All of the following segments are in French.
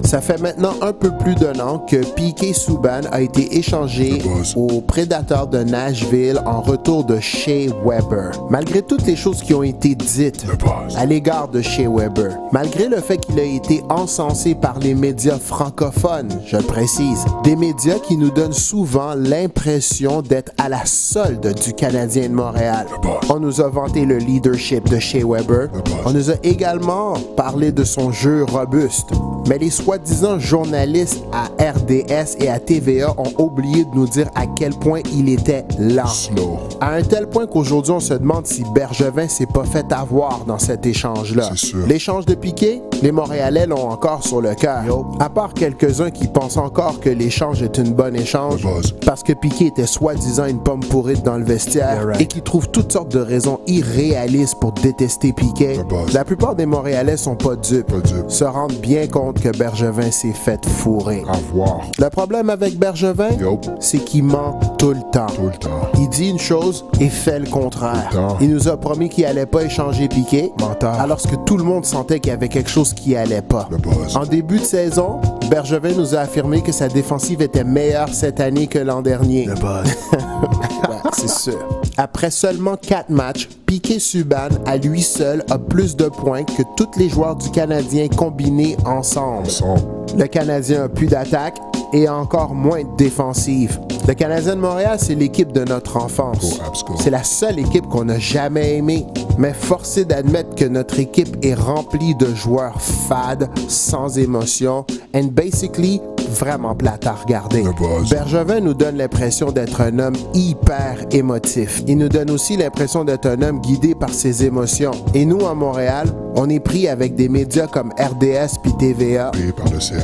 Ça fait maintenant un peu plus d'1 an que Piquet Subban a été échangé aux Prédateurs de Nashville en retour de Shea Weber. Malgré toutes les choses qui ont été dites à l'égard de Shea Weber, malgré le fait qu'il a été encensé par les médias francophones, je le précise, des médias qui nous donnent souvent l'impression d'être à la solde du Canadien de Montréal. On nous a vanté le leadership de Shea Weber. On nous a également parlé de son jeu robuste. Mais les soi-disant journalistes à RDS et à TVA ont oublié de nous dire à quel point il était lent. Slow. À un tel point qu'aujourd'hui, on se demande si Bergevin s'est pas fait avoir dans cet échange-là. C'est sûr. L'échange de Piquet, les Montréalais l'ont encore sur le cœur. À part quelques-uns qui pensent encore que l'échange est une bonne échange, parce que Piquet était soi-disant une pomme pourrite dans le vestiaire et qui trouvent toutes sortes de raisons irréalistes pour détester Piquet. La plupart des Montréalais sont pas dupes, se rendent bien compte que Bergevin s'est fait fourrer. À voir. Le problème avec Bergevin, c'est qu'il ment tout le temps. Tout le temps. Il dit une chose et fait le contraire. Il nous a promis qu'il allait pas échanger Piquet, alors que tout le monde sentait qu'il y avait quelque chose qui allait pas. En début de saison, Bergevin nous a affirmé que sa défensive était meilleure cette année que l'an dernier. Ouais, c'est sûr. Après seulement 4 matchs, Piquet Subban, à lui seul, a plus de points que tous les joueurs du Canadien combinés ensemble. Le Canadien a plus d'attaque et encore moins de défensive. Le Canadien de Montréal, c'est l'équipe de notre enfance. C'est la seule équipe qu'on n'a jamais aimée. Mais force est d'admettre que notre équipe est remplie de joueurs fades, sans émotion, and basically vraiment plate à regarder. Bergevin nous donne l'impression d'être un homme hyper émotif. Il nous donne aussi l'impression d'être un homme guidé par ses émotions. Et nous, à Montréal, on est pris avec des médias comme RDS puis TVA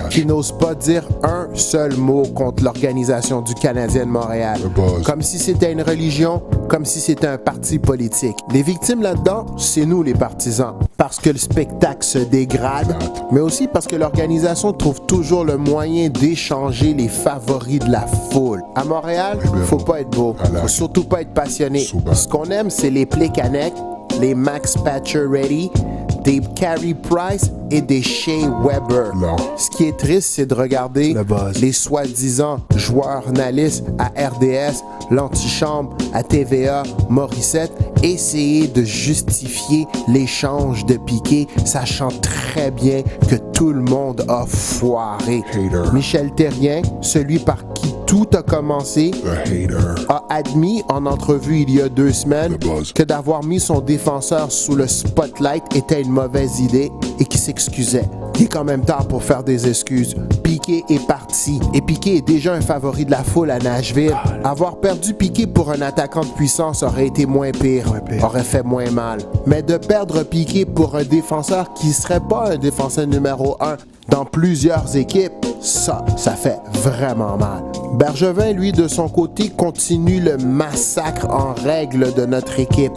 qui n'osent pas dire un seul mot contre l'organisation du Canadien de Montréal. Comme si c'était une religion, comme si c'était un parti politique. Les victimes là-dedans, c'est nous les partisans. Parce que le spectacle se dégrade, mais aussi parce que l'organisation trouve toujours le moyen d'échanger les favoris de la foule. À Montréal, faut pas être beau, faut surtout pas être passionné. Ce qu'on aime, c'est les Plekanec, les Max Pacioretty, des Carey Price et des Shea Weber. Ce qui est triste, c'est de regarder les soi-disant joueurs journalistes à RDS, l'antichambre, à TVA, Morissette, essayer de justifier l'échange de Piquet, sachant très bien que tout le monde a foiré. Michel Therrien, celui par qui tout a commencé, a admis en entrevue il y a 2 semaines que d'avoir mis son défenseur sous le spotlight était une mauvaise idée et qu'il s'excusait. Il est quand même tard pour faire des excuses. Piquet est parti et Piquet est déjà un favori de la foule à Nashville. Avoir perdu Piquet pour un attaquant de puissance aurait été moins pire, aurait fait moins mal. Mais de perdre Piquet pour un défenseur qui serait pas un défenseur numéro 1 dans plusieurs équipes, ça fait vraiment mal. Bergevin, lui, de son côté, continue le massacre en règle de notre équipe.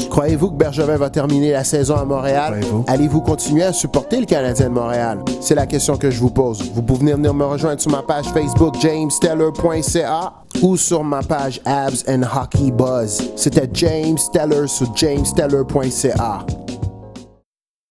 Croyez-vous que Bergevin va terminer la saison à Montréal? Allez-vous continuer à supporter le Canadien de Montréal? C'est la question que je vous pose. Vous pouvez venir me rejoindre sur ma page Facebook jamesteller.ca ou sur ma page Abs and Hockey Buzz. C'était James Teller sur jamesteller.ca.